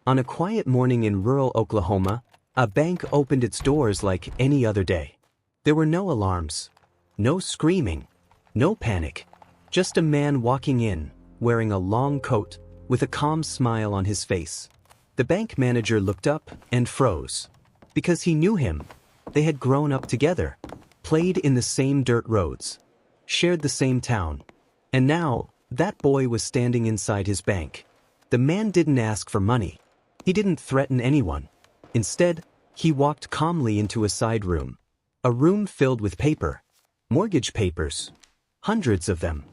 On a quiet morning in rural Oklahoma, a bank opened its doors like any other day. There were no alarms, no screaming, no panic, just a man walking in, wearing a long coat, with a calm smile on his face. The bank manager looked up and froze. Because he knew him. They had grown up together, played in the same dirt roads, shared the same town. And now, that boy was standing inside his bank. The man didn't ask for money. He didn't threaten anyone. Instead, he walked calmly into a side room. A room filled with paper. Mortgage papers. Hundreds of them.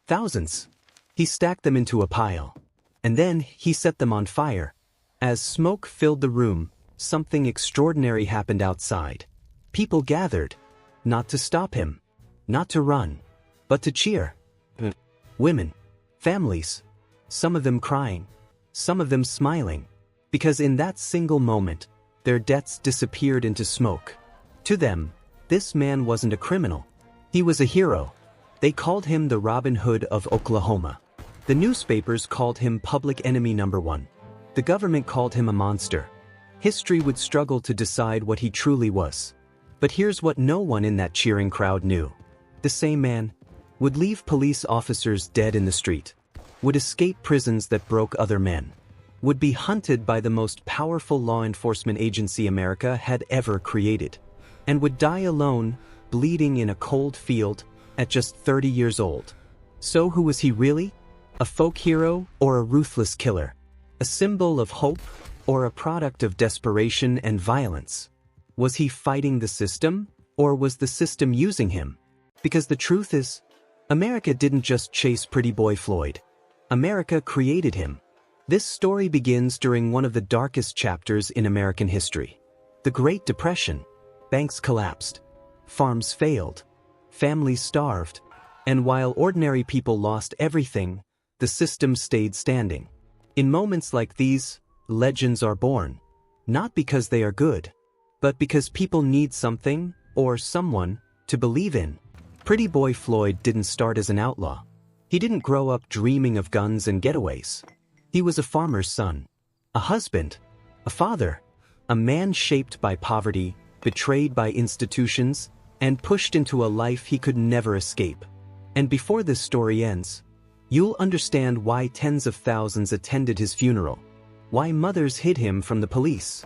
Thousands. He stacked them into a pile. And then he set them on fire. As smoke filled the room, something extraordinary happened outside. People gathered. Not to stop him. Not to run. But to cheer. Women. Families. Some of them crying. Some of them smiling. Because in that single moment, their debts disappeared into smoke. To them, this man wasn't a criminal. He was a hero. They called him the Robin Hood of Oklahoma. The newspapers called him public enemy number one. The government called him a monster. History would struggle to decide what he truly was. But here's what no one in that cheering crowd knew. The same man would leave police officers dead in the street, would escape prisons that broke other men, would be hunted by the most powerful law enforcement agency America had ever created, and would die alone, bleeding in a cold field, at just 30 years old. So who was he really? A folk hero or a ruthless killer? A symbol of hope or a product of desperation and violence? Was he fighting the system, or was the system using him? Because the truth is, America didn't just chase Pretty Boy Floyd. America created him. This story begins during one of the darkest chapters in American history. The Great Depression. Banks collapsed. Farms failed. Families starved. And while ordinary people lost everything, the system stayed standing. In moments like these, legends are born. Not because they are good, but because people need something, or someone, to believe in. Pretty Boy Floyd didn't start as an outlaw. He didn't grow up dreaming of guns and getaways. He was a farmer's son, a husband, a father, a man shaped by poverty, betrayed by institutions, and pushed into a life he could never escape. And before this story ends, you'll understand why tens of thousands attended his funeral, why mothers hid him from the police,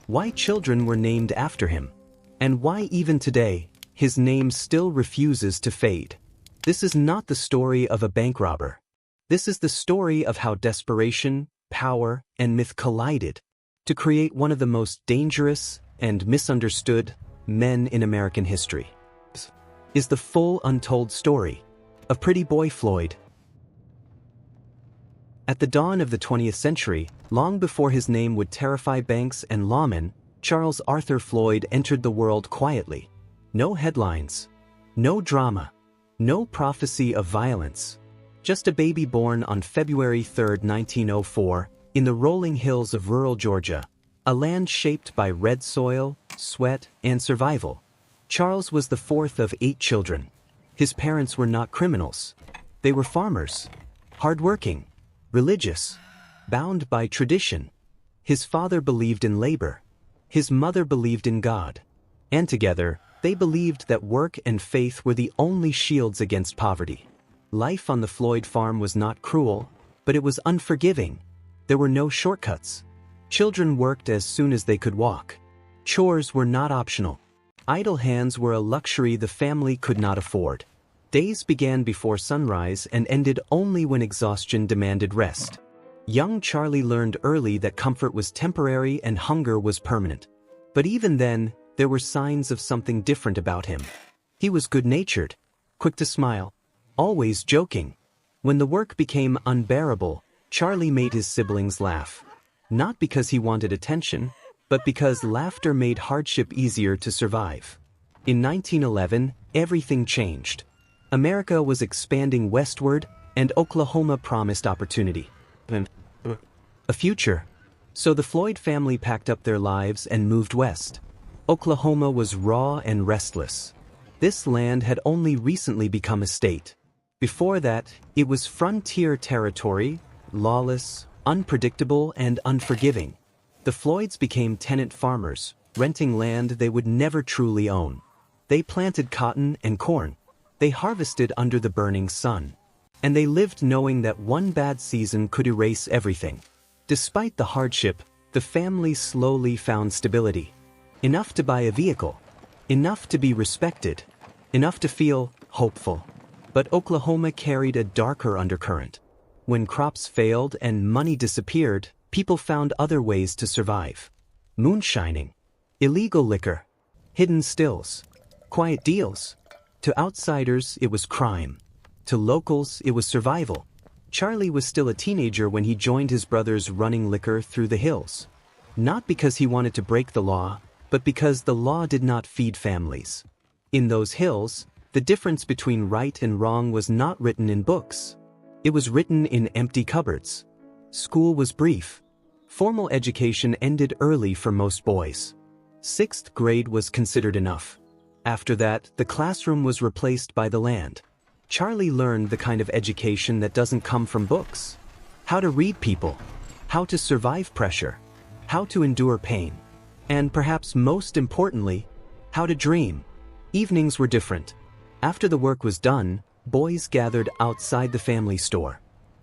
why children were named after him, and why even today, his name still refuses to fade. This is not the story of a bank robber. This is the story of how desperation, power, and myth collided to create one of the most dangerous and misunderstood men in American history. This is the full untold story of Pretty Boy Floyd. At the dawn of the 20th century, long before his name would terrify banks and lawmen, Charles Arthur Floyd entered the world quietly. No headlines, no drama, no prophecy of violence. Just a baby born on February 3, 1904, in the rolling hills of rural Georgia, a land shaped by red soil, sweat, and survival. Charles was the fourth of 8 children. His parents were not criminals. They were farmers, hardworking, religious, bound by tradition. His father believed in labor. His mother believed in God. And together, they believed that work and faith were the only shields against poverty. Life on the Floyd farm was not cruel, but it was unforgiving. There were no shortcuts. Children worked as soon as they could walk. Chores were not optional. Idle hands were a luxury the family could not afford. Days began before sunrise and ended only when exhaustion demanded rest. Young Charlie learned early that comfort was temporary and hunger was permanent. But even then, there were signs of something different about him. He was good-natured, quick to smile, always joking. When the work became unbearable, Charlie made his siblings laugh. Not because he wanted attention, but because laughter made hardship easier to survive. In 1911, everything changed. America was expanding westward, and Oklahoma promised opportunity. A future. So the Floyd family packed up their lives and moved west. Oklahoma was raw and restless. This land had only recently become a state. Before that, it was frontier territory, lawless, unpredictable, and unforgiving. The Floyds became tenant farmers, renting land they would never truly own. They planted cotton and corn. They harvested under the burning sun. And they lived knowing that one bad season could erase everything. Despite the hardship, the family slowly found stability. Enough to buy a vehicle. Enough to be respected. Enough to feel hopeful. But Oklahoma carried a darker undercurrent. When crops failed and money disappeared, people found other ways to survive. Moonshining. Illegal liquor. Hidden stills. Quiet deals. To outsiders, it was crime. To locals, it was survival. Charlie was still a teenager when he joined his brothers running liquor through the hills. Not because he wanted to break the law, but because the law did not feed families. In those hills, the difference between right and wrong was not written in books. It was written in empty cupboards. School was brief. Formal education ended early for most boys. 6th grade was considered enough. After that, the classroom was replaced by the land. Charlie learned the kind of education that doesn't come from books. How to read people. How to survive pressure. How to endure pain. And perhaps most importantly, how to dream. Evenings were different. After the work was done, boys gathered outside the family store.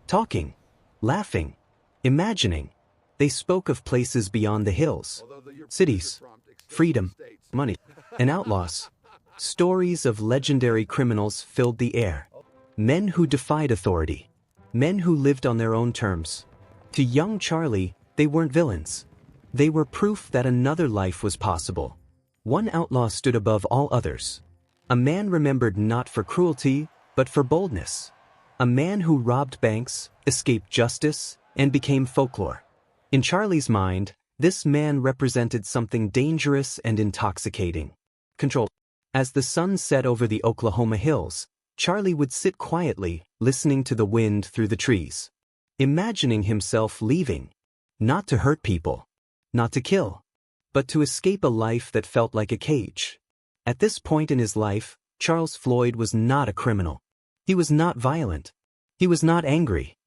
Talking. Laughing. Imagining. They spoke of places beyond the hills. Cities. Freedom. Money. And outlaws. Stories of legendary criminals filled the air. Men who defied authority. Men who lived on their own terms. To young Charlie, they weren't villains. They were proof that another life was possible. One outlaw stood above all others. A man remembered not for cruelty, but for boldness. A man who robbed banks, escaped justice, and became folklore. In Charlie's mind, this man represented something dangerous and intoxicating. Control. As the sun set over the Oklahoma hills, Charlie would sit quietly, listening to the wind through the trees. Imagining himself leaving. Not to hurt people. Not to kill. But to escape a life that felt like a cage. At this point in his life, Charles Floyd was not a criminal. He was not violent. He was not angry.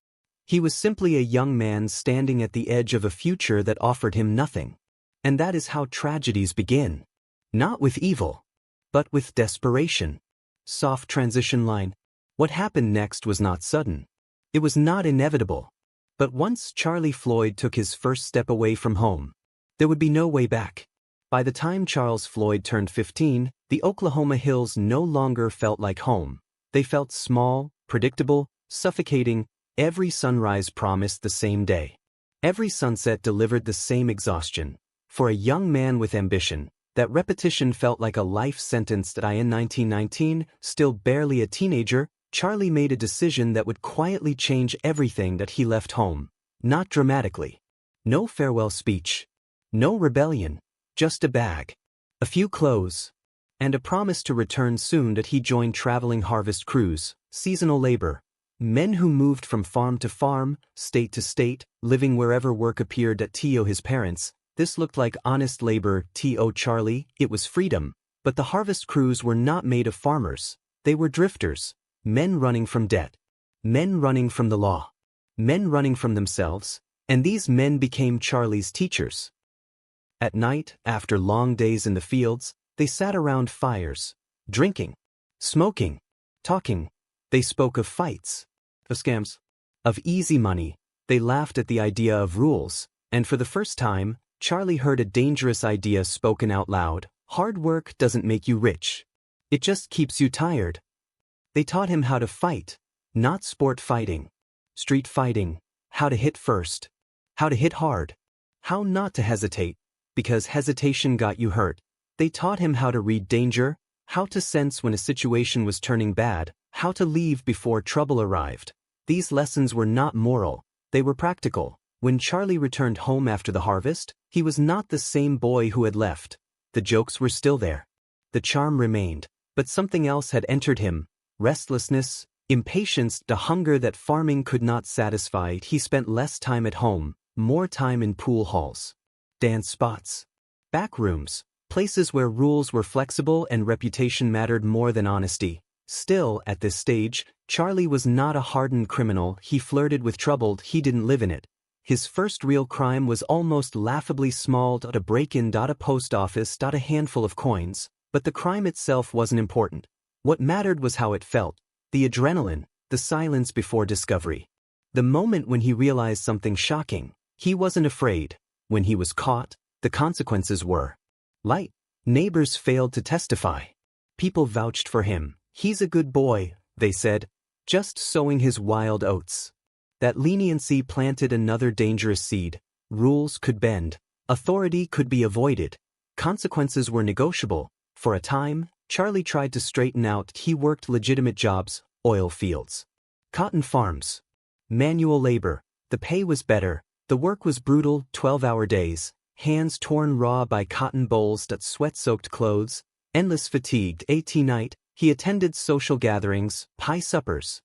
He was simply a young man standing at the edge of a future that offered him nothing. And that is how tragedies begin. Not with evil, but with desperation. Soft transition line. What happened next was not sudden. It was not inevitable. But once Charlie Floyd took his first step away from home, there would be no way back. By the time Charles Floyd turned 15, the Oklahoma hills no longer felt like home. They felt small, predictable, suffocating. Every sunrise promised the same day. Every sunset delivered the same exhaustion. For a young man with ambition, that repetition felt like a life sentence. In 1919, still barely a teenager, Charlie made a decision that would quietly change everything that he left home. Not dramatically. No farewell speech. No rebellion. Just a bag. A few clothes. And a promise to return soon. That he joined traveling harvest crews, seasonal labor. Men who moved from farm to farm, state to state, living wherever work appeared. To his parents, this looked like honest labor. To Charlie, it was freedom. But the harvest crews were not made of farmers. They were drifters. Men running from debt. Men running from the law. Men running from themselves. And these men became Charlie's teachers. At night, after long days in the fields, they sat around fires, drinking, smoking, talking. They spoke of fights, of scams, of easy money. They laughed at the idea of rules, and for the first time, Charlie heard a dangerous idea spoken out loud. Hard work doesn't make you rich. It just keeps you tired. They taught him how to fight, not sport fighting, street fighting, how to hit first, how to hit hard, how not to hesitate, because hesitation got you hurt. They taught him how to read danger, how to sense when a situation was turning bad, how to leave before trouble arrived. These lessons were not moral, they were practical. When Charlie returned home after the harvest, he was not the same boy who had left. The jokes were still there. The charm remained, but something else had entered him. Restlessness, impatience, the hunger that farming could not satisfy. He spent less time at home, more time in pool halls, dance spots, back rooms, places where rules were flexible and reputation mattered more than honesty. Still, at this stage, Charlie was not a hardened criminal. He flirted with trouble. He didn't live in it. His first real crime was almost laughably small, a break-in, a post office, a handful of coins, but the crime itself wasn't important. What mattered was how it felt, the adrenaline, the silence before discovery. The moment when he realized something shocking, he wasn't afraid. When he was caught, the consequences were light. Neighbors failed to testify. People vouched for him. He's a good boy, they said, just sowing his wild oats. That leniency planted another dangerous seed. Rules could bend. Authority could be avoided. Consequences were negotiable. For a time, Charlie tried to straighten out. He worked legitimate jobs, oil fields, cotton farms, manual labor. The pay was better. The work was brutal, 12-hour days, hands torn raw by cotton bolls, sweat-soaked clothes, endless fatigued. At night, he attended social gatherings, pie suppers,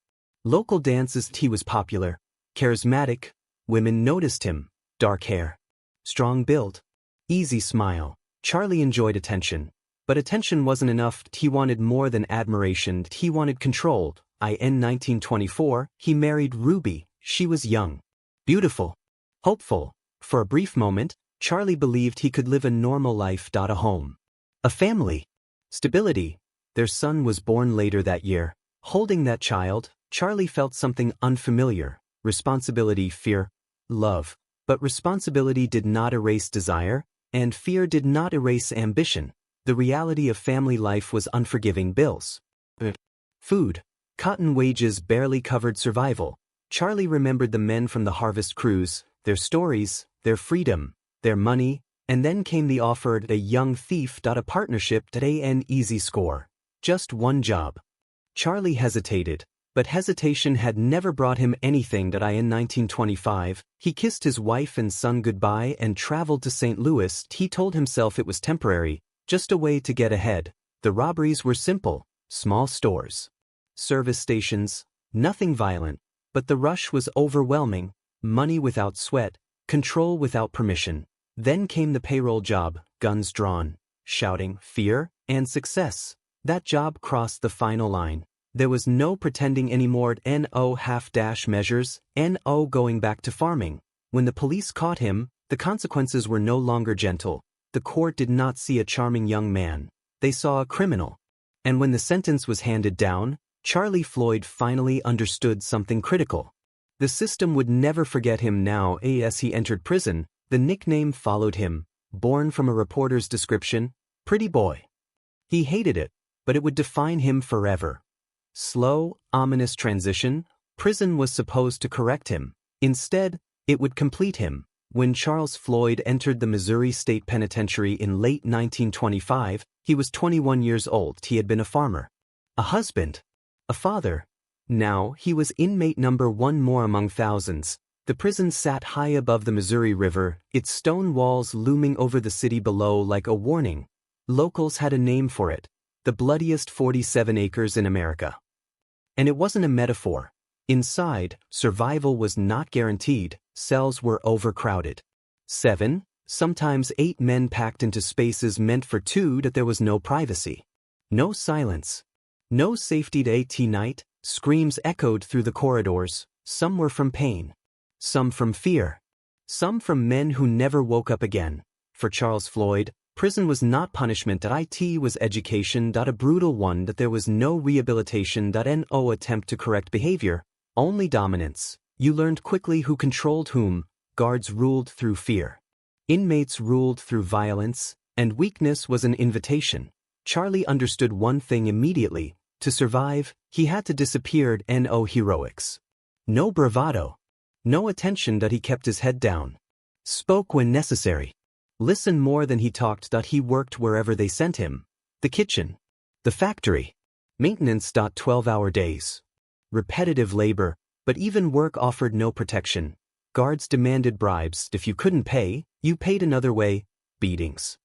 local dances. He was popular, charismatic. Women noticed him. Dark hair, strong build, easy smile. Charlie enjoyed attention. But attention wasn't enough. He wanted more than admiration. He wanted control. In 1924, he married Ruby. She was young, beautiful, hopeful. For a brief moment, Charlie believed he could live a normal life. A home, a family, stability. Their son was born later that year. Holding that child, Charlie felt something unfamiliar. Responsibility, fear, love. But responsibility did not erase desire, and fear did not erase ambition. The reality of family life was unforgiving. Bills, food, cotton wages barely covered survival. Charlie remembered the men from the harvest crews, their stories, their freedom, their money, and then came the offer. A young thief. A partnership. An easy score. Just one job. Charlie hesitated, but hesitation had never brought him anything. In 1925, he kissed his wife and son goodbye and traveled to St. Louis. He told himself it was temporary, just a way to get ahead. The robberies were simple, small stores, service stations, nothing violent, but the rush was overwhelming. Money without sweat, control without permission. Then came the payroll job, guns drawn, shouting, fear, and success. That job crossed the final line. There was no pretending anymore. No half-dash measures, no going back to farming. When the police caught him, the consequences were no longer gentle. The court did not see a charming young man. They saw a criminal. And when the sentence was handed down, Charlie Floyd finally understood something critical. The system would never forget him now. As he entered prison, the nickname followed him, born from a reporter's description, Pretty Boy. He hated it, but it would define him forever. Slow, ominous transition. Prison was supposed to correct him. Instead, it would complete him. When Charles Floyd entered the Missouri State Penitentiary in late 1925, he was 21 years old. He had been a farmer, a husband, a father. Now, he was inmate number one more among thousands. The prison sat high above the Missouri River, its stone walls looming over the city below like a warning. Locals had a name for it, the bloodiest 47 acres in America. And it wasn't a metaphor. Inside, survival was not guaranteed. Cells were overcrowded. 7, sometimes 8 men packed into spaces meant for 2. That there was no privacy, no silence, no safety. At night, screams echoed through the corridors. Some were from pain, some from fear, some from men who never woke up again. For Charles Floyd, prison was not punishment. It was education. A brutal one. That there was no rehabilitation. No attempt to correct behavior, only dominance. You learned quickly who controlled whom. Guards ruled through fear. Inmates ruled through violence, and weakness was an invitation. Charlie understood one thing immediately. To survive, he had to disappear. No heroics, no bravado, no attention. He kept his head down, spoke when necessary, listened more than he talked. He worked wherever they sent him. The kitchen, the factory, maintenance. 12-hour days, repetitive labor. But even work offered no protection. Guards demanded bribes. If you couldn't pay, you paid another way. Beatings.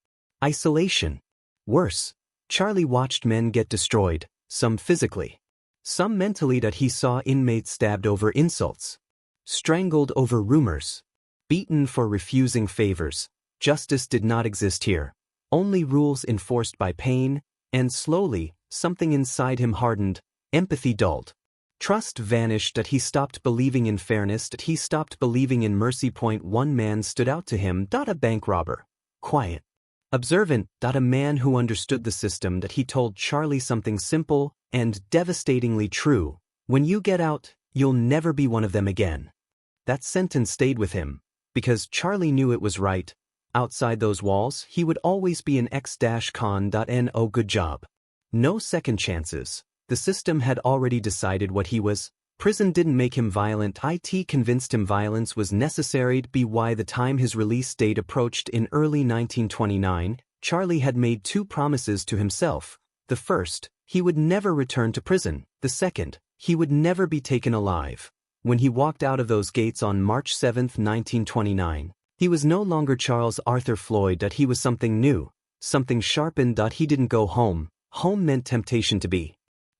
Isolation. Worse, Charlie watched men get destroyed, some physically, some mentally. He saw inmates stabbed over insults, strangled over rumors, beaten for refusing favors. Justice did not exist here. Only rules enforced by pain, and slowly, something inside him hardened, empathy dulled. Trust vanished. That he stopped believing in fairness. That he stopped believing in mercy. One man stood out to him. A bank robber. Quiet. Observant. A man who understood the system. That he told Charlie something simple and devastatingly true. When you get out, you'll never be one of them again. That sentence stayed with him, because Charlie knew it was right. Outside those walls, he would always be an X-con.no. Good job. No second chances. The system had already decided what he was. Prison didn't make him violent. It convinced him violence was necessary. By the time his release date approached in early 1929, Charlie had made two promises to himself. The first, he would never return to prison. The second, he would never be taken alive. When he walked out of those gates on March 7, 1929, he was no longer Charles Arthur Floyd. He was something new, something sharpened. He didn't go home. Home meant temptation to be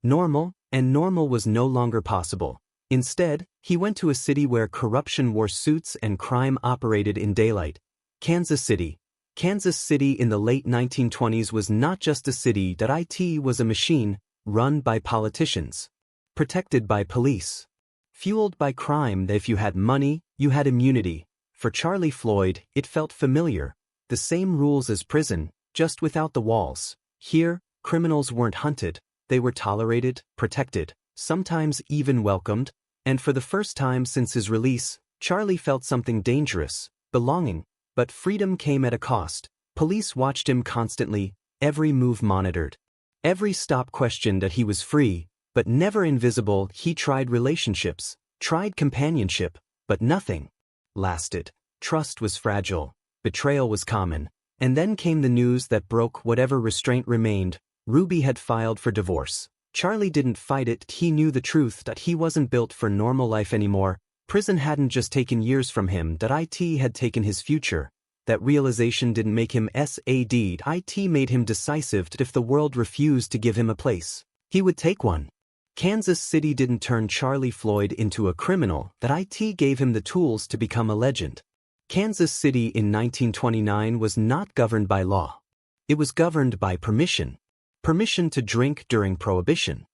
normal, and normal was no longer possible. Instead, he went to a city where corruption wore suits and crime operated in daylight. Kansas City. Kansas City in the late 1920s was not just a city. It was a machine, run by politicians, protected by police, fueled by crime. That if you had money, you had immunity. For Charlie Floyd, it felt familiar. The same rules as prison, just without the walls. Here, criminals weren't hunted. They were tolerated, protected, sometimes even welcomed. And for the first time since his release, Charlie felt something dangerous, belonging. But freedom came at a cost. Police watched him constantly, every move monitored. Every stop questioned. That he was free, but never invisible. He tried relationships, tried companionship, but nothing lasted. Trust was fragile, betrayal was common. And then came the news that broke whatever restraint remained. Ruby had filed for divorce. Charlie didn't fight it. He knew the truth. That he wasn't built for normal life anymore. Prison hadn't just taken years from him. That it had taken his future. That realization didn't make him sad. It made him decisive. That if the world refused to give him a place, he would take one. Kansas City didn't turn Charlie Floyd into a criminal. That it gave him the tools to become a legend. Kansas City in 1929 was not governed by law. It was governed by permission. Permission to drink during Prohibition.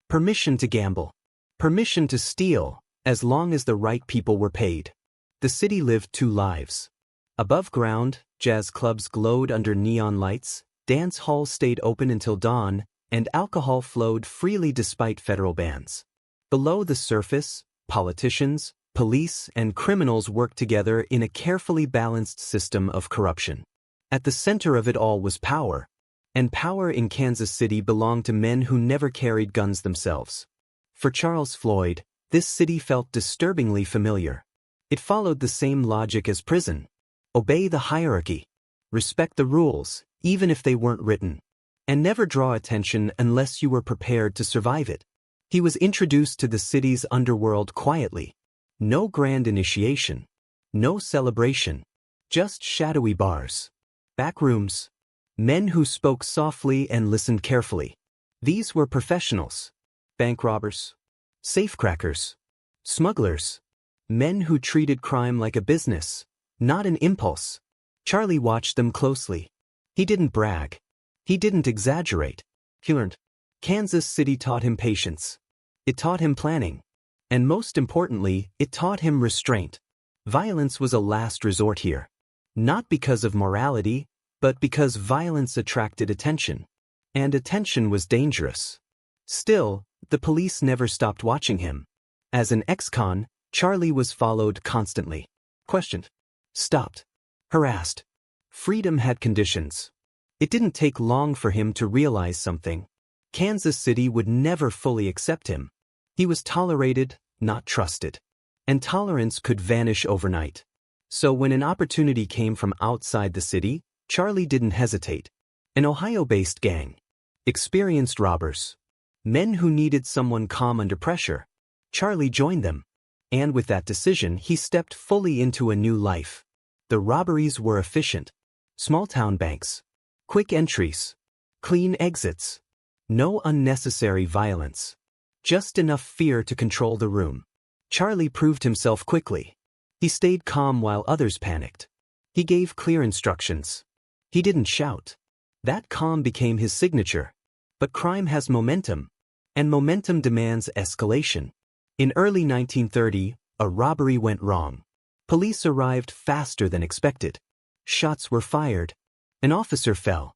Permission to gamble. Permission to steal, as long as the right people were paid. The city lived two lives. Above ground, jazz clubs glowed under neon lights, dance halls stayed open until dawn, and alcohol flowed freely despite federal bans. Below the surface, politicians, police, and criminals worked together in a carefully balanced system of corruption. At the center of it all was power. And power in Kansas City belonged to men who never carried guns themselves. For Charles Floyd, this city felt disturbingly familiar. It followed the same logic as prison. Obey the hierarchy. Respect the rules, even if they weren't written. And never draw attention unless you were prepared to survive it. He was introduced to the city's underworld quietly. No grand initiation. No celebration. Just shadowy bars. Back rooms. Men who spoke softly and listened carefully. These were professionals. Bank robbers. Safecrackers. Smugglers. Men who treated crime like a business, not an impulse. Charlie watched them closely. He didn't brag. He didn't exaggerate. He learned. Kansas City taught him patience. It taught him planning. And most importantly, it taught him restraint. Violence was a last resort here. Not because of morality, but because violence attracted attention. And attention was dangerous. Still, the police never stopped watching him. As an ex-con, Charlie was followed constantly. Questioned. Stopped. Harassed. Freedom had conditions. It didn't take long for him to realize something. Kansas City would never fully accept him. He was tolerated, not trusted. And tolerance could vanish overnight. So when an opportunity came from outside the city, Charlie didn't hesitate. An Ohio-based gang. Experienced robbers. Men who needed someone calm under pressure. Charlie joined them. And with that decision, he stepped fully into a new life. The robberies were efficient. Small-town banks. Quick entries. Clean exits. No unnecessary violence. Just enough fear to control the room. Charlie proved himself quickly. He stayed calm while others panicked. He gave clear instructions. He didn't shout. That calm became his signature. But crime has momentum. and momentum demands escalation. In early 1930, a robbery went wrong. Police arrived faster than expected. Shots were fired. An officer fell.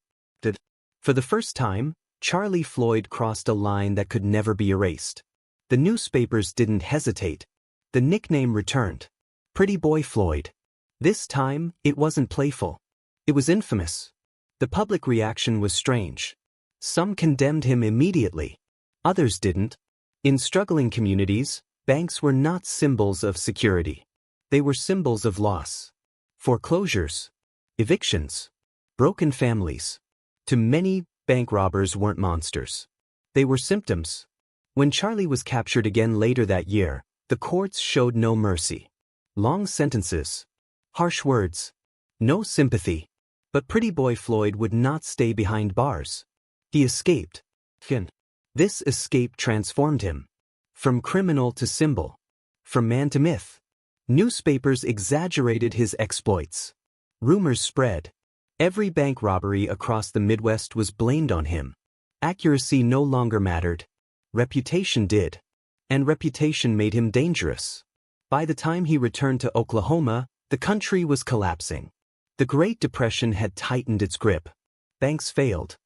For the first time, Charlie Floyd crossed a line that could never be erased. The newspapers didn't hesitate. The nickname returned. Pretty Boy Floyd. This time, it wasn't playful. It was infamous. The public reaction was strange. Some condemned him immediately. Others didn't. In struggling communities, banks were not symbols of security. They were symbols of loss. Foreclosures, evictions, broken families. To many, bank robbers weren't monsters. They were symptoms. When Charlie was captured again later that year, the courts showed no mercy. Long sentences, harsh words, no sympathy. But Pretty Boy Floyd would not stay behind bars. He escaped. This escape transformed him. From criminal to symbol. From man to myth. Newspapers exaggerated his exploits. Rumors spread. Every bank robbery across the Midwest was blamed on him. Accuracy no longer mattered. Reputation did. And reputation made him dangerous. By the time he returned to Oklahoma, the country was collapsing. The Great Depression had tightened its grip. Banks failed.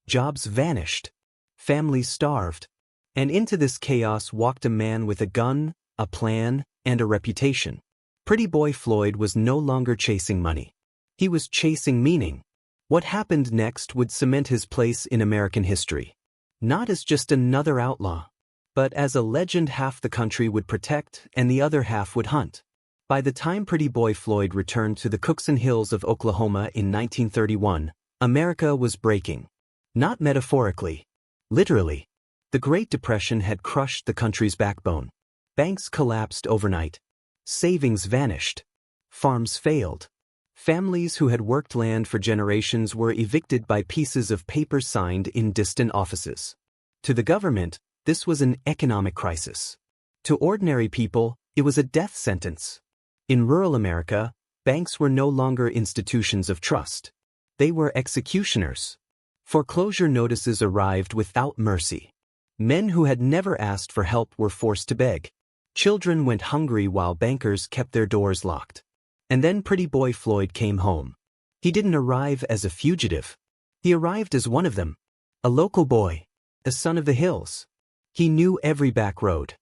Jobs vanished. Families starved. And into this chaos walked a man with a gun, a plan, and a reputation. Pretty Boy Floyd was no longer chasing money. He was chasing meaning. What happened next would cement his place in American history. Not as just another outlaw, but as a legend half the country would protect and the other half would hunt. By the time Pretty Boy Floyd returned to the Cookson Hills of Oklahoma in 1931, America was breaking. Not metaphorically. Literally. The Great Depression had crushed the country's backbone. Banks collapsed overnight. Savings vanished. Farms failed. Families who had worked land for generations were evicted by pieces of paper signed in distant offices. To the government, this was an economic crisis. To ordinary people, it was a death sentence. In rural America, banks were no longer institutions of trust. They were executioners. Foreclosure notices arrived without mercy. Men who had never asked for help were forced to beg. Children went hungry while bankers kept their doors locked. And then Pretty Boy Floyd came home. He didn't arrive as a fugitive. He arrived as one of them. A local boy. A son of the hills. He knew every back road.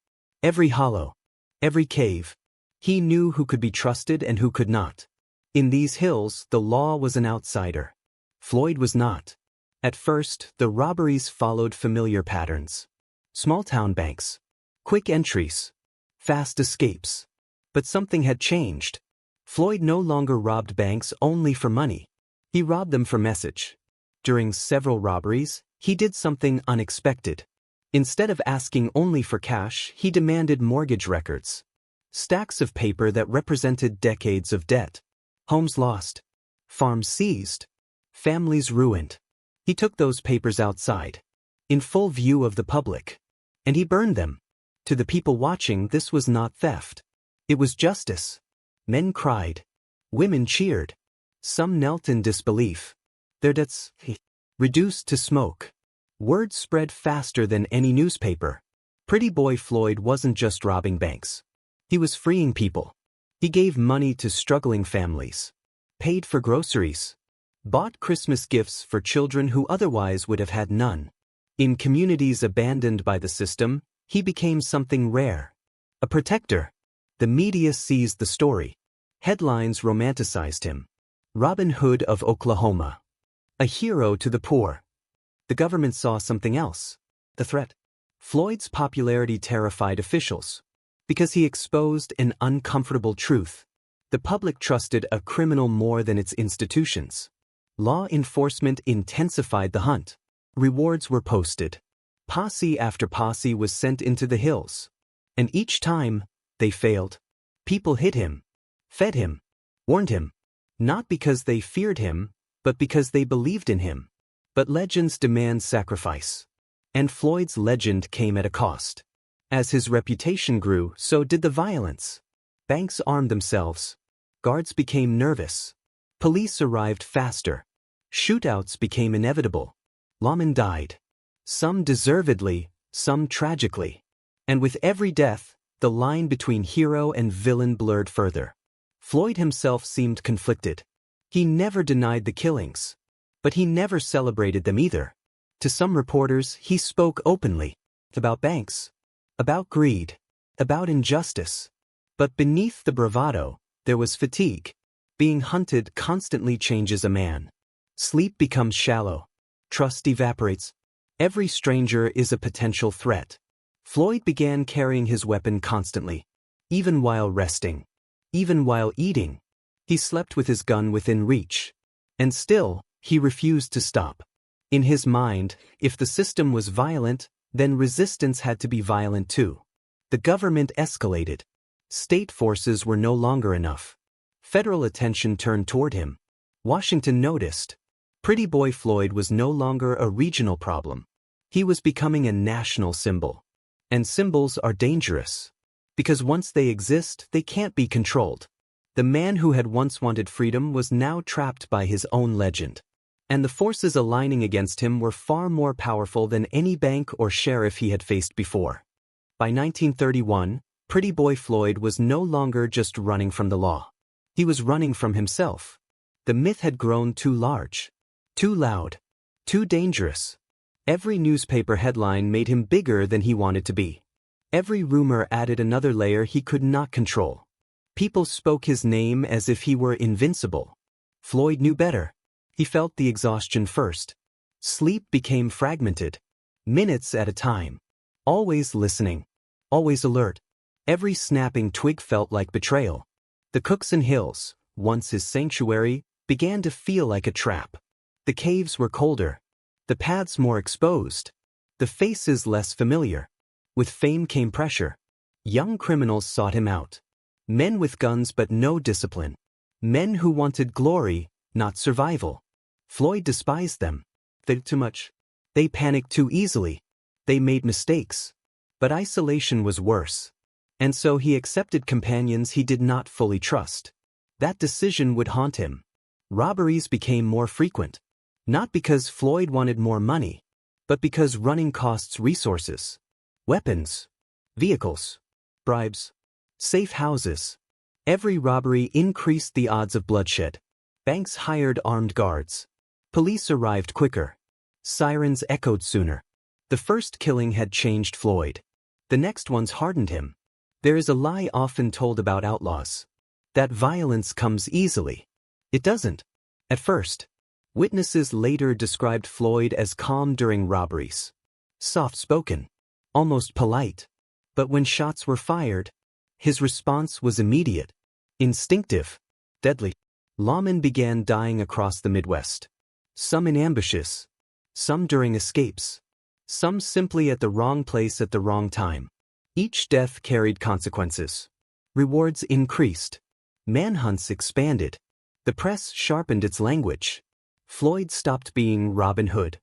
Every hollow. Every cave. He knew who could be trusted and who could not. In these hills, the law was an outsider. Floyd was not. At first, the robberies followed familiar patterns. Small-town banks. Quick entries. Fast escapes. But something had changed. Floyd no longer robbed banks only for money. He robbed them for message. During several robberies, he did something unexpected. Instead of asking only for cash, he demanded mortgage records. Stacks of paper that represented decades of debt. Homes lost. Farms seized. Families ruined. He took those papers outside, in full view of the public, and he burned them. To the people watching, this was not theft. It was justice. Men cried. Women cheered. Some knelt in disbelief. Their debts reduced to smoke. Word spread faster than any newspaper. Pretty Boy Floyd wasn't just robbing banks. He was freeing people. He gave money to struggling families, paid for groceries, bought Christmas gifts for children who otherwise would have had none. In communities abandoned by the system, he became something rare. A protector. The media seized the story. Headlines romanticized him. Robin Hood of Oklahoma. A hero to the poor. The government saw something else. The threat. Floyd's popularity terrified officials. Because he exposed an uncomfortable truth. The public trusted a criminal more than its institutions. Law enforcement intensified the hunt. Rewards were posted. Posse after posse was sent into the hills. And each time, they failed. People hid him, fed him, warned him. Not because they feared him, but because they believed in him. But legends demand sacrifice. And Floyd's legend came at a cost. As his reputation grew, so did the violence. Banks armed themselves. Guards became nervous. Police arrived faster. Shootouts became inevitable. Lawmen died. Some deservedly, some tragically. And with every death, the line between hero and villain blurred further. Floyd himself seemed conflicted. He never denied the killings. But he never celebrated them either. To some reporters, he spoke openly about banks, about greed, about injustice. But beneath the bravado, there was fatigue. Being hunted constantly changes a man. Sleep becomes shallow. Trust evaporates. Every stranger is a potential threat. Floyd began carrying his weapon constantly. Even while resting. Even while eating. He slept with his gun within reach. And still, he refused to stop. In his mind, if the system was violent, then resistance had to be violent too. The government escalated. State forces were no longer enough. Federal attention turned toward him. Washington noticed. Pretty Boy Floyd was no longer a regional problem. He was becoming a national symbol. And symbols are dangerous. Because once they exist, they can't be controlled. The man who had once wanted freedom was now trapped by his own legend. And the forces aligning against him were far more powerful than any bank or sheriff he had faced before. By 1931, Pretty Boy Floyd was no longer just running from the law. He was running from himself. The myth had grown too large, too loud, too dangerous. Every newspaper headline made him bigger than he wanted to be. Every rumor added another layer he could not control. People spoke his name as if he were invincible. Floyd knew better. He felt the exhaustion first. Sleep became fragmented. Minutes at a time. Always listening. Always alert. Every snapping twig felt like betrayal. The Cookson Hills, once his sanctuary, began to feel like a trap. The caves were colder. The paths more exposed. The faces less familiar. With fame came pressure. Young criminals sought him out. Men with guns but no discipline. Men who wanted glory, not survival. Floyd despised them. They did too much. They panicked too easily. They made mistakes. But isolation was worse. And so he accepted companions he did not fully trust. That decision would haunt him. Robberies became more frequent. Not because Floyd wanted more money, but because running costs resources. Weapons. Vehicles. Bribes. Safe houses. Every robbery increased the odds of bloodshed. Banks hired armed guards. Police arrived quicker. Sirens echoed sooner. The first killing had changed Floyd. The next ones hardened him. There is a lie often told about outlaws. That violence comes easily. It doesn't. At first. Witnesses later described Floyd as calm during robberies. Soft-spoken. Almost polite. But when shots were fired, his response was immediate. Instinctive. Deadly. Lawmen began dying across the Midwest. Some in ambushes. Some during escapes. Some simply at the wrong place at the wrong time. Each death carried consequences. Rewards increased. Manhunts expanded. The press sharpened its language. Floyd stopped being Robin Hood.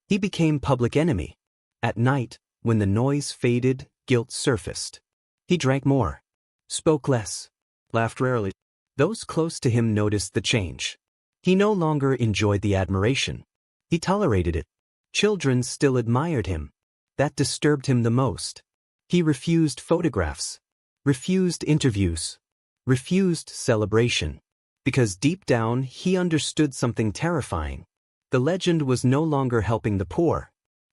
He became public enemy. At night, when the noise faded, guilt surfaced. He drank more. Spoke less. Laughed rarely. Those close to him noticed the change. He no longer enjoyed the admiration. He tolerated it. Children still admired him. That disturbed him the most. He refused photographs. Refused interviews. Refused celebration. Because deep down, he understood something terrifying. The legend was no longer helping the poor.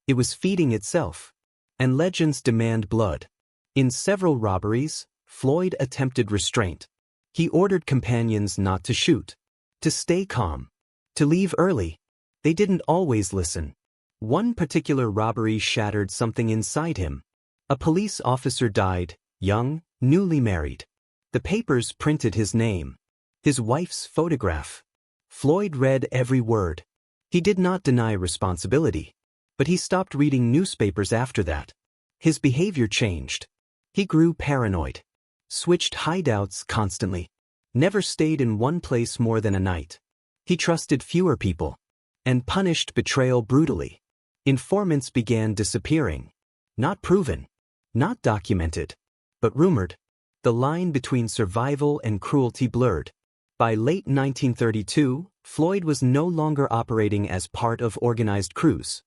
It was feeding itself. And legends demand blood. In several robberies, Floyd attempted restraint. He ordered companions not to shoot. To stay calm. To leave early. They didn't always listen. One particular robbery shattered something inside him. A police officer died, young, newly married. The papers printed his name. His wife's photograph. Floyd read every word. He did not deny responsibility. But he stopped reading newspapers after that. His behavior changed. He grew paranoid. Switched hideouts constantly. Never stayed in one place more than a night. He trusted fewer people. And punished betrayal brutally. Informants began disappearing. Not proven. Not documented. But rumored. The line between survival and cruelty blurred. By late 1932, Floyd was no longer operating as part of organized crews.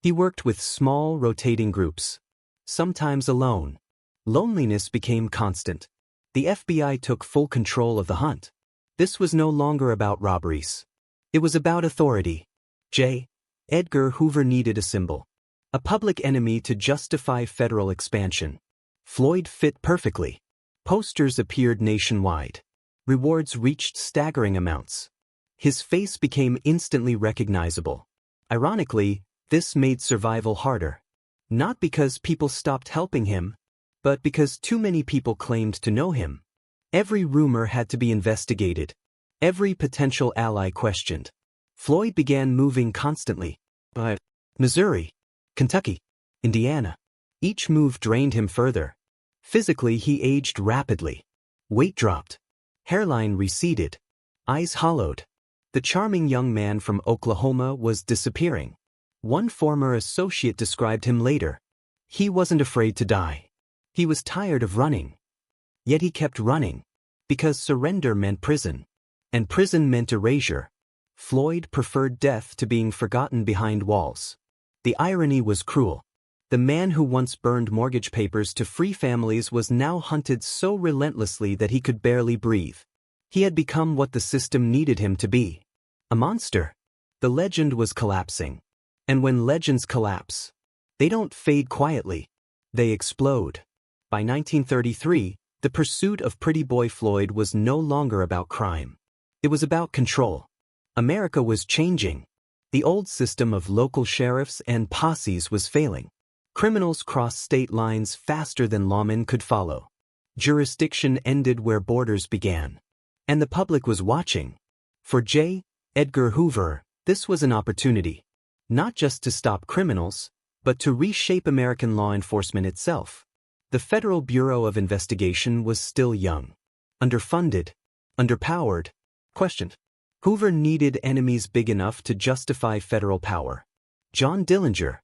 He worked with small, rotating groups, sometimes alone. Loneliness became constant. The FBI took full control of the hunt. This was no longer about robberies. It was about authority. J. Edgar Hoover needed a symbol, a public enemy to justify federal expansion. Floyd fit perfectly. Posters appeared nationwide. Rewards reached staggering amounts. His face became instantly recognizable. Ironically, this made survival harder. Not because people stopped helping him, but because too many people claimed to know him. Every rumor had to be investigated. Every potential ally questioned. Floyd began moving constantly. But Missouri, Kentucky, Indiana. Each move drained him further. Physically, he aged rapidly. Weight dropped. Hairline receded. Eyes hollowed. The charming young man from Oklahoma was disappearing. One former associate described him later. He wasn't afraid to die. He was tired of running. Yet he kept running. Because surrender meant prison. And prison meant erasure. Floyd preferred death to being forgotten behind walls. The irony was cruel. The man who once burned mortgage papers to free families was now hunted so relentlessly that he could barely breathe. He had become what the system needed him to be. A monster. The legend was collapsing. And when legends collapse, they don't fade quietly. They explode. By 1933, the pursuit of Pretty Boy Floyd was no longer about crime. It was about control. America was changing. The old system of local sheriffs and posses was failing. Criminals crossed state lines faster than lawmen could follow. Jurisdiction ended where borders began. And the public was watching. For J. Edgar Hoover, this was an opportunity. Not just to stop criminals, but to reshape American law enforcement itself. The Federal Bureau of Investigation was still young. Underfunded. Underpowered. Questioned. Hoover needed enemies big enough to justify federal power. John Dillinger,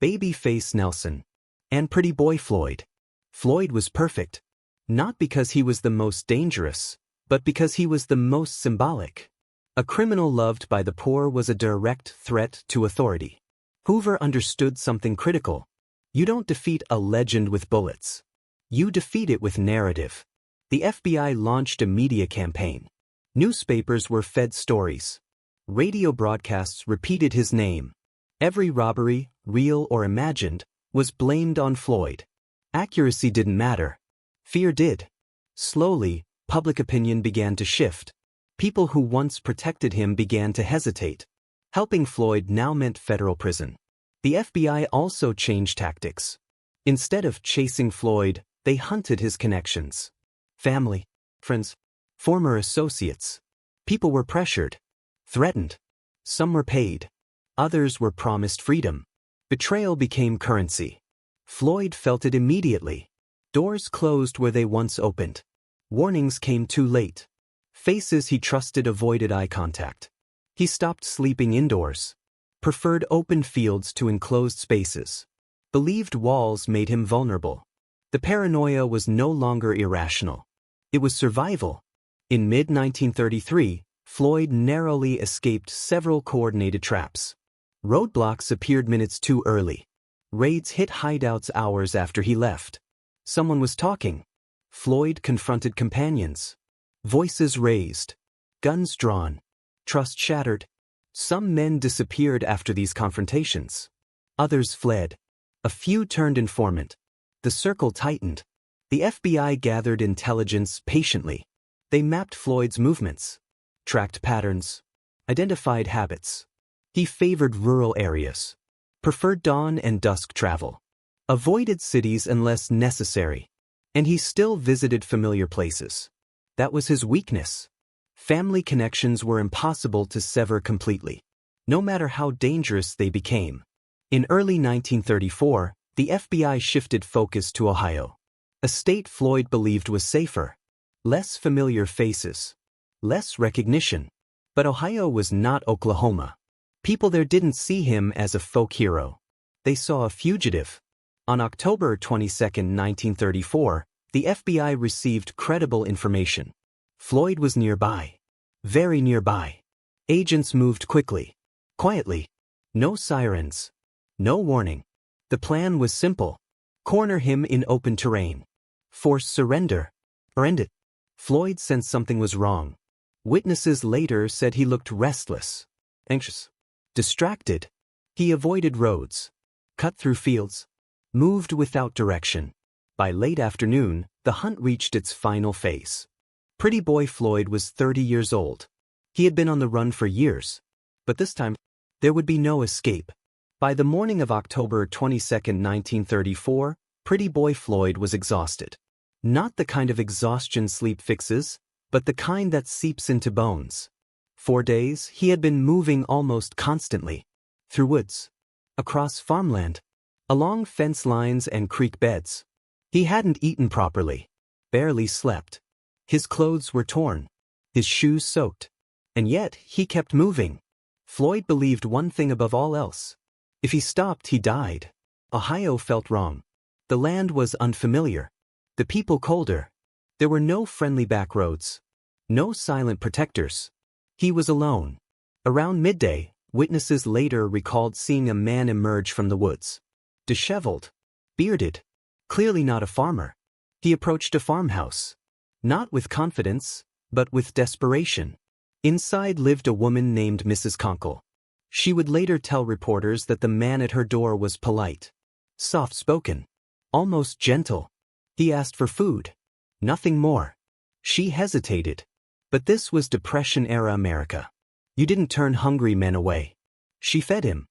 Babyface Nelson, and Pretty Boy Floyd. Floyd was perfect. Not because he was the most dangerous, but because he was the most symbolic. A criminal loved by the poor was a direct threat to authority. Hoover understood something critical. You don't defeat a legend with bullets. You defeat it with narrative. The FBI launched a media campaign. Newspapers were fed stories. Radio broadcasts repeated his name. Every robbery, real or imagined, was blamed on Floyd. Accuracy didn't matter. Fear did. Slowly, public opinion began to shift. People who once protected him began to hesitate. Helping Floyd now meant federal prison. The FBI also changed tactics. Instead of chasing Floyd, they hunted his connections. Family, friends, former associates. People were pressured, threatened. Some were paid. Others were promised freedom. Betrayal became currency. Floyd felt it immediately. Doors closed where they once opened. Warnings came too late. Faces he trusted avoided eye contact. He stopped sleeping indoors. Preferred open fields to enclosed spaces. Believed walls made him vulnerable. The paranoia was no longer irrational. It was survival. In mid-1933, Floyd narrowly escaped several coordinated traps. Roadblocks appeared minutes too early. Raids hit hideouts hours after he left. Someone was talking. Floyd confronted companions. Voices raised. Guns drawn. Trust shattered. Some men disappeared after these confrontations. Others fled. A few turned informant. The circle tightened. The FBI gathered intelligence patiently. They mapped Floyd's movements, tracked patterns, identified habits. He favored rural areas, preferred dawn and dusk travel, avoided cities unless necessary, and he still visited familiar places. That was his weakness. Family connections were impossible to sever completely, no matter how dangerous they became. In early 1934, the FBI shifted focus to Ohio, a state Floyd believed was safer. Less familiar faces. Less recognition. But Ohio was not Oklahoma. People there didn't see him as a folk hero. They saw a fugitive. On October 22, 1934, the FBI received credible information. Floyd was nearby. Very nearby. Agents moved quickly. Quietly. No sirens. No warning. The plan was simple. Corner him in open terrain. Force surrender. Or end it. Floyd sensed something was wrong. Witnesses later said he looked restless, anxious, distracted. He avoided roads, cut through fields, moved without direction. By late afternoon, the hunt reached its final phase. Pretty Boy Floyd was 30 years old. He had been on the run for years. But this time, there would be no escape. By the morning of October 22, 1934, Pretty Boy Floyd was exhausted. Not the kind of exhaustion sleep fixes, but the kind that seeps into bones. 4 days, he had been moving almost constantly. Through woods, across farmland, along fence lines and creek beds. He hadn't eaten properly, barely slept. His clothes were torn, his shoes soaked. And yet, he kept moving. Floyd believed one thing above all else. If he stopped, he died. Ohio felt wrong. The land was unfamiliar. The people colder. There were no friendly back roads. No silent protectors. He was alone. Around midday, witnesses later recalled seeing a man emerge from the woods. Disheveled. Bearded. Clearly not a farmer. He approached a farmhouse. Not with confidence, but with desperation. Inside lived a woman named Mrs. Conkle. She would later tell reporters that the man at her door was polite, soft-spoken, almost gentle. He asked for food. Nothing more. She hesitated. But this was Depression-era America. You didn't turn hungry men away. She fed him.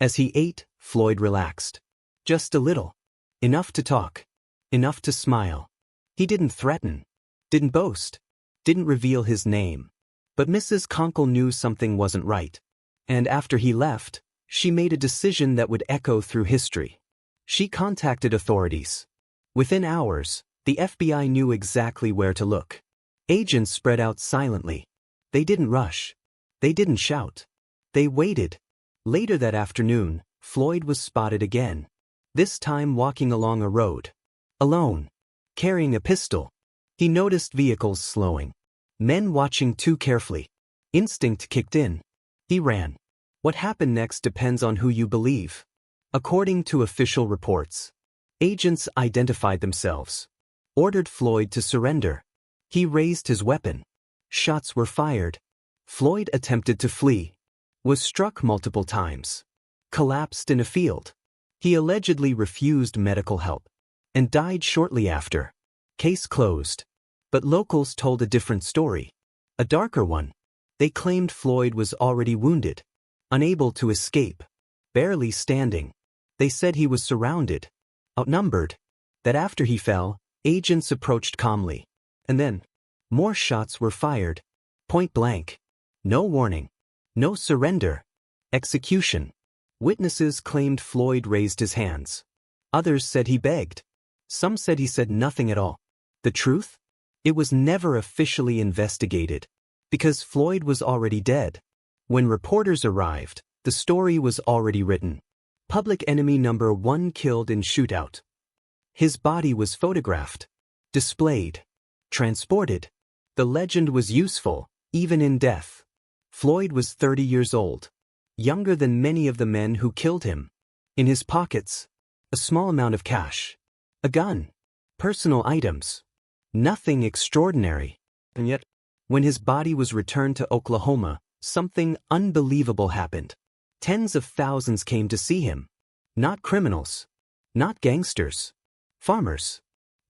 As he ate, Floyd relaxed. Just a little. Enough to talk. Enough to smile. He didn't threaten. Didn't boast. Didn't reveal his name. But Mrs. Conkle knew something wasn't right. And after he left, she made a decision that would echo through history. She contacted authorities. Within hours, the FBI knew exactly where to look. Agents spread out silently. They didn't rush. They didn't shout. They waited. Later that afternoon, Floyd was spotted again. This time walking along a road. Alone. Carrying a pistol. He noticed vehicles slowing. Men watching too carefully. Instinct kicked in. He ran. What happened next depends on who you believe. According to official reports, agents identified themselves. Ordered Floyd to surrender. He raised his weapon. Shots were fired. Floyd attempted to flee. Was struck multiple times. Collapsed in a field. He allegedly refused medical help. And died shortly after. Case closed. But locals told a different story. A darker one. They claimed Floyd was already wounded. Unable to escape. Barely standing. They said he was surrounded. Outnumbered. That after he fell, agents approached calmly. And then, more shots were fired. Point blank. No warning. No surrender. Execution. Witnesses claimed Floyd raised his hands. Others said he begged. Some said he said nothing at all. The truth? It was never officially investigated. Because Floyd was already dead. When reporters arrived, the story was already written. Public enemy number 1 killed in shootout. His body was photographed. Displayed. Transported. The legend was useful, even in death. Floyd was 30 years old. Younger than many of the men who killed him. In his pockets, a small amount of cash. A gun. Personal items. Nothing extraordinary. And yet, when his body was returned to Oklahoma, something unbelievable happened. Tens of thousands came to see him. Not criminals. Not gangsters. Farmers.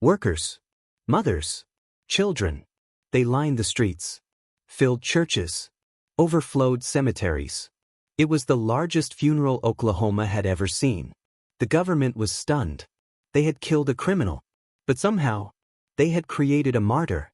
Workers. Mothers. Children. They lined the streets. Filled churches. Overflowed cemeteries. It was the largest funeral Oklahoma had ever seen. The government was stunned. They had killed a criminal. But somehow, they had created a martyr.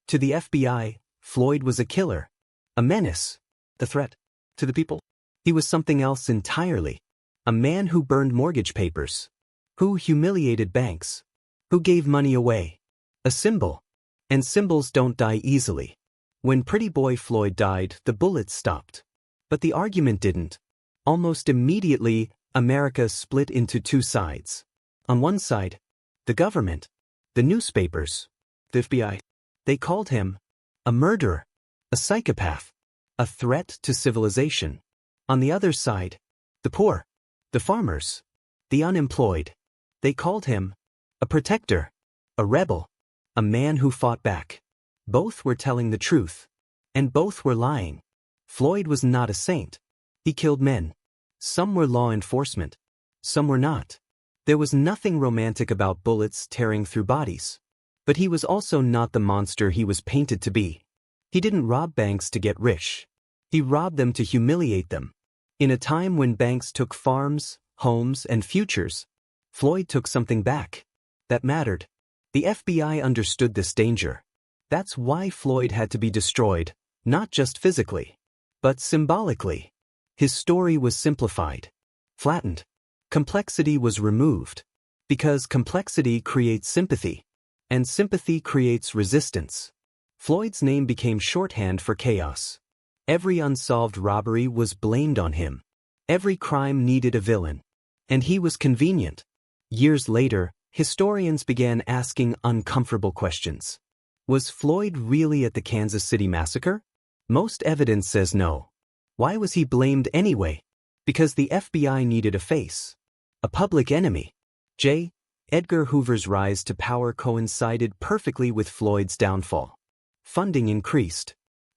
To the FBI, Floyd was a killer. A menace. A threat. To the people, he was something else entirely. A man who burned mortgage papers. Who humiliated banks. Who gave money away. A symbol. And symbols don't die easily. When Pretty Boy Floyd died, the bullets stopped. But the argument didn't. Almost immediately, America split into two sides. On one side, the government, the newspapers, the FBI. They called him a murderer, a psychopath, a threat to civilization. On the other side, the poor, the farmers, the unemployed. They called him a protector, a rebel, a man who fought back. Both were telling the truth, and both were lying. Floyd was not a saint. He killed men. Some were law enforcement. Some were not. There was nothing romantic about bullets tearing through bodies. But he was also not the monster he was painted to be. He didn't rob banks to get rich. He robbed them to humiliate them. In a time when banks took farms, homes, and futures, Floyd took something back. That mattered. The FBI understood this danger. That's why Floyd had to be destroyed, not just physically, but symbolically. His story was simplified, flattened. Complexity was removed. Because complexity creates sympathy, and sympathy creates resistance. Floyd's name became shorthand for chaos. Every unsolved robbery was blamed on him. Every crime needed a villain. And he was convenient. Years later, historians began asking uncomfortable questions. Was Floyd really at the Kansas City massacre? Most evidence says no. Why was he blamed anyway? Because the FBI needed a face. A public enemy. J. Edgar Hoover's rise to power coincided perfectly with Floyd's downfall. Funding increased.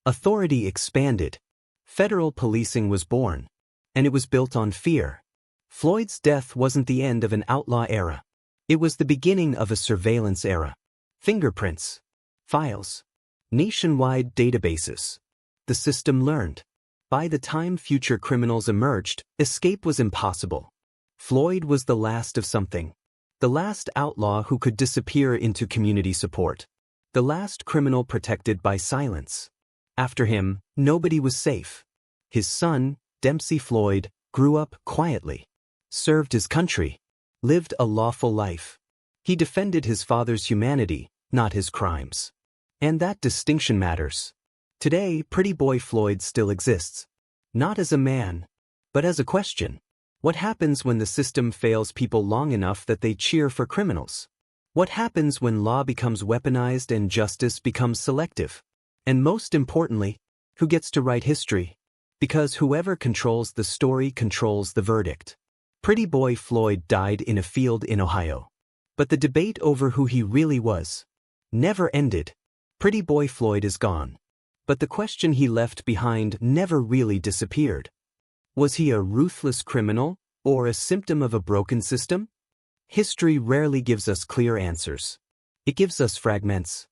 Authority expanded. Federal policing was born. And it was built on fear. Floyd's death wasn't the end of an outlaw era. It was the beginning of a surveillance era. Fingerprints. Files. Nationwide databases. The system learned. By the time future criminals emerged, escape was impossible. Floyd was the last of something. The last outlaw who could disappear into community support. The last criminal protected by silence. After him, nobody was safe. His son, Dempsey Floyd, grew up quietly, served his country, lived a lawful life. He defended his father's humanity, not his crimes. And that distinction matters. Today, Pretty Boy Floyd still exists. Not as a man, but as a question. What happens when the system fails people long enough that they cheer for criminals? What happens when law becomes weaponized and justice becomes selective? And most importantly, who gets to write history? Because whoever controls the story controls the verdict. Pretty Boy Floyd died in a field in Ohio. But the debate over who he really was never ended. Pretty Boy Floyd is gone. But the question he left behind never really disappeared. Was he a ruthless criminal, or a symptom of a broken system? History rarely gives us clear answers. It gives us fragments.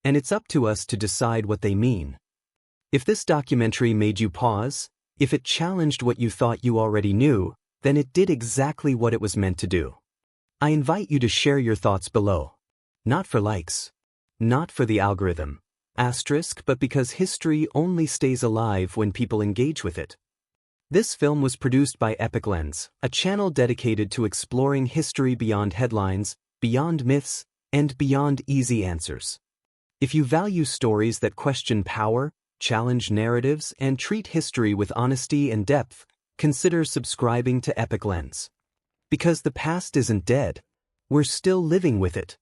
And it's up to us to decide what they mean. If this documentary made you pause, if it challenged what you thought you already knew, then it did exactly what it was meant to do. I invite you to share your thoughts below. Not for likes. Not for the algorithm. But because history only stays alive when people engage with it. This film was produced by Epic Lens, a channel dedicated to exploring history beyond headlines, beyond myths, and beyond easy answers. If you value stories that question power, challenge narratives, and treat history with honesty and depth, consider subscribing to Epic Lens. Because the past isn't dead. We're still living with it.